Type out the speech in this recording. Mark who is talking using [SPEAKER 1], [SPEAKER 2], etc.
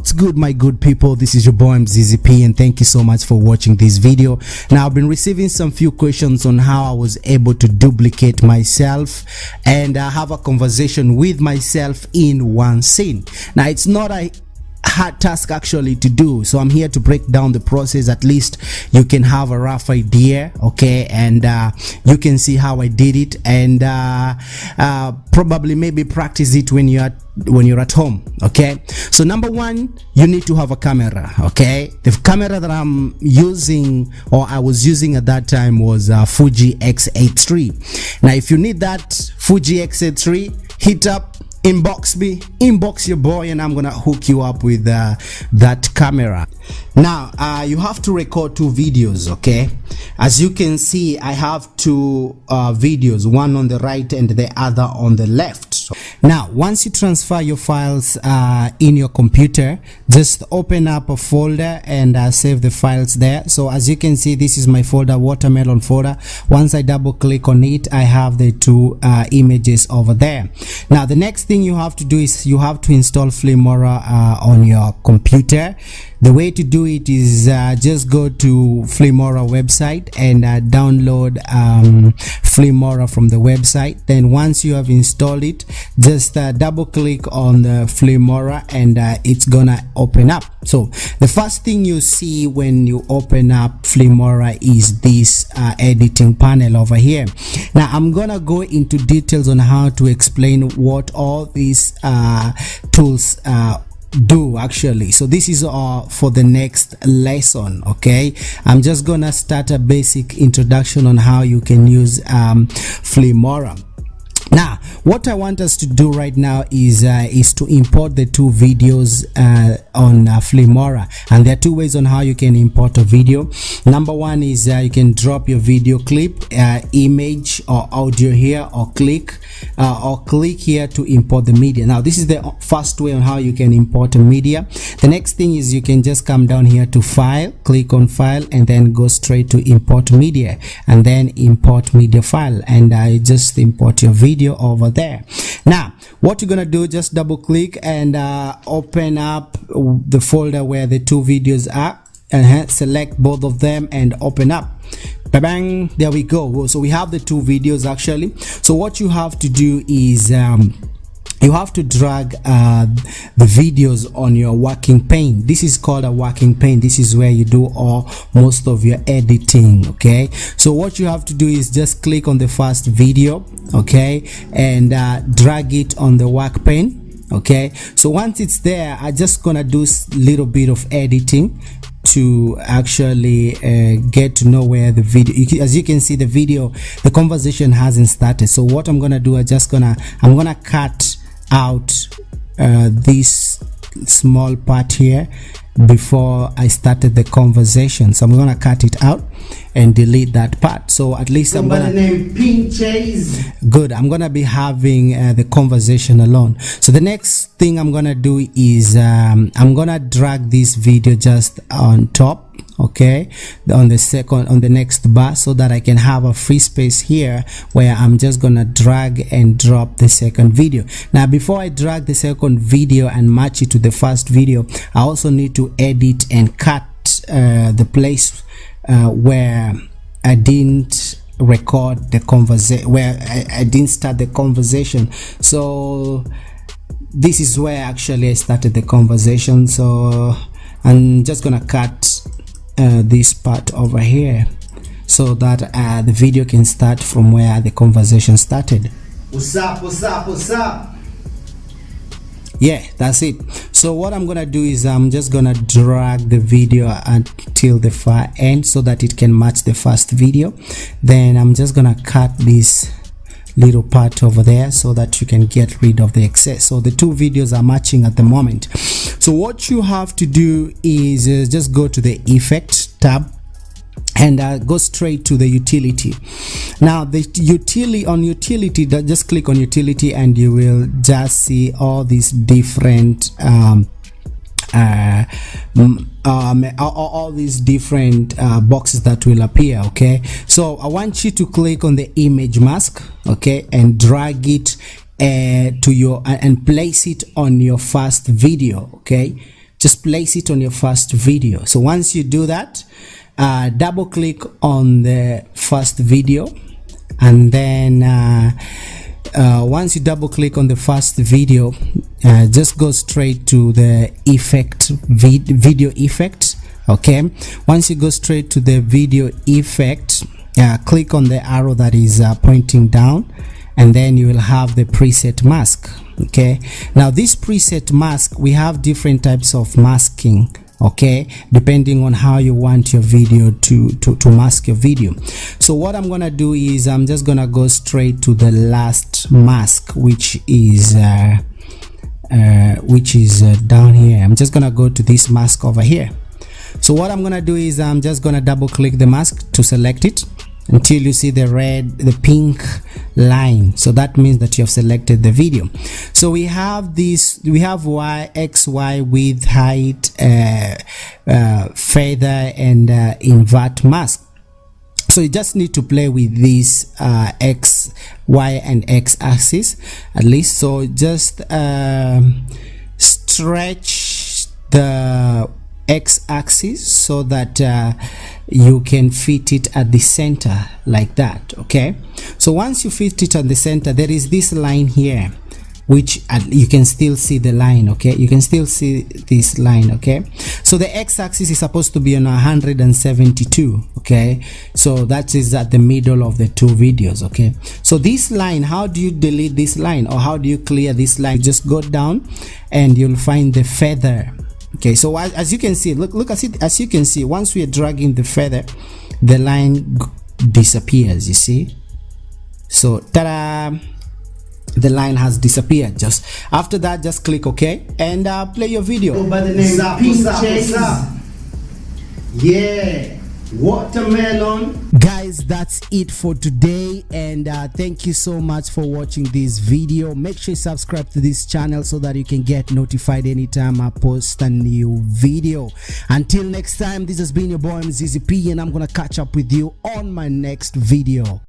[SPEAKER 1] What's good, my good people? This is your boy MZZP, and thank you so much for watching this video. Now, I've been receiving some few questions on how I was able to duplicate myself and have a conversation with myself in one scene. Now, it's not a hard task actually to do, so I'm here to break down the process. At least you can have a rough idea, okay, and you can see how I did it, and probably maybe practice it when you're at home. Okay, so number one, you need to have a camera. Okay, the camera that I'm using, or I was using at that time, was Fuji X83. Now if you need that Fuji X83, hit up, inbox me, inbox your boy, and I'm gonna hook you up with that camera. Now you have to record two videos. Okay, as you can see, I have two videos, one on the right and the other on the left. Now once you transfer your files in your computer, just open up a folder and save the files there. So as you can see, this is my folder, watermelon folder. Once I double click on it, I have the two images over there. Now the next thing you have to do is you have to install Filmora on your computer. The way to do it is just go to Filmora website and download Filmora from the website. Then once you have installed it, just double click on the Filmora and it's gonna open up. So the first thing you see when you open up Filmora is this editing panel over here. Now I'm gonna go into details on how to explain what all these tools do actually. So this is for the next lesson. Okay, I'm just gonna start a basic introduction on how you can use Filmora. Now what I want us to do right now is to import the two videos on Filmora, and there are two ways on how you can import a video. Number one is you can drop your video clip, image or audio here, or click here to import the media. Now this is the first way on how you can import a media. The next thing is you can just come down here to file, click on file, and then go straight to import media, and then import media file, and I just import your video over there. Now what you're gonna do, just double click and open up the folder where the two videos are, and select both of them and open up. Bang, there we go. So we have the two videos actually. So what you have to do is you have to drag the videos on your working pane. This is called a working pane. This is where you do most of your editing. Okay, so what you have to do is just click on the first video, okay, and drag it on the work pane. Okay, so once it's there, I'm just gonna do a little bit of editing to actually get to know where the video, as you can see, the conversation hasn't started. So what I'm gonna do, I'm gonna cut out this small part here before I started the conversation. So I'm gonna cut it out and delete that part, so at least I'm gonna good, I'm gonna be having the conversation alone. So the next thing I'm gonna do is I'm gonna drag this video just on top, okay, on the next bar, so that I can have a free space here where I'm just gonna drag and drop the second video. Now before I drag the second video and match it to the first video, I also need to edit and cut the place where I didn't record the conversation, where I didn't start the conversation. So this is where actually I started the conversation. So I'm just gonna cut this part over here so that the video can start from where the conversation started. What's up, what's up, what's up? Yeah, that's it. So what I'm gonna do is I'm just gonna drag the video until the far end so that it can match the first video. Then I'm just gonna cut this little part over there so that you can get rid of the excess. So the two videos are matching at the moment. So what you have to do is just go to the effect tab and go straight to the utility. Now the utility, just click on utility and you will just see all these different all these different boxes that will appear. Okay, so I want you to click on the image mask, okay, and drag it to your and place it on your first video. Okay, just place it on your first video. So once you do that, double click on the first video, and then once you double click on the first video, just go straight to the video effect. Okay, once you go straight to the video effect, click on the arrow that is pointing down, and then you will have the preset mask. Okay, now this preset mask, we have different types of masking, okay, depending on how you want your video to mask your video. So what I'm gonna do is I'm just gonna go straight to the last mask, which is down here. I'm just gonna go to this mask over here. So what I'm gonna do is I'm just gonna double click the mask to select it until you see the pink line. So that means that you have selected the video. So we have X, Y, width, height, feather, and invert mask. So you just need to play with this X, Y, and X axis at least. So just stretch the X axis so that you can fit it at the center like that. Okay, so once you fit it at the center, there is this line here, which you can still see the line. Okay, you can still see this line. Okay, so the X axis is supposed to be on 172. Okay, so that is at the middle of the two videos. Okay, so this line, how do you delete this line, or how do you clear this line? Just go down and you'll find the feather. Okay, so as you can see, look at it. As you can see, once we are dragging the feather, the line disappears, you see. So ta-da, the line has disappeared. Just after that, just click OK and play your video.
[SPEAKER 2] By the name yeah, watermelon.
[SPEAKER 1] Guys, that's it for today, and thank you so much for watching this video. Make sure you subscribe to this channel so that you can get notified anytime I post a new video. Until next time, this has been your boy MZZP, and I'm gonna catch up with you on my next video.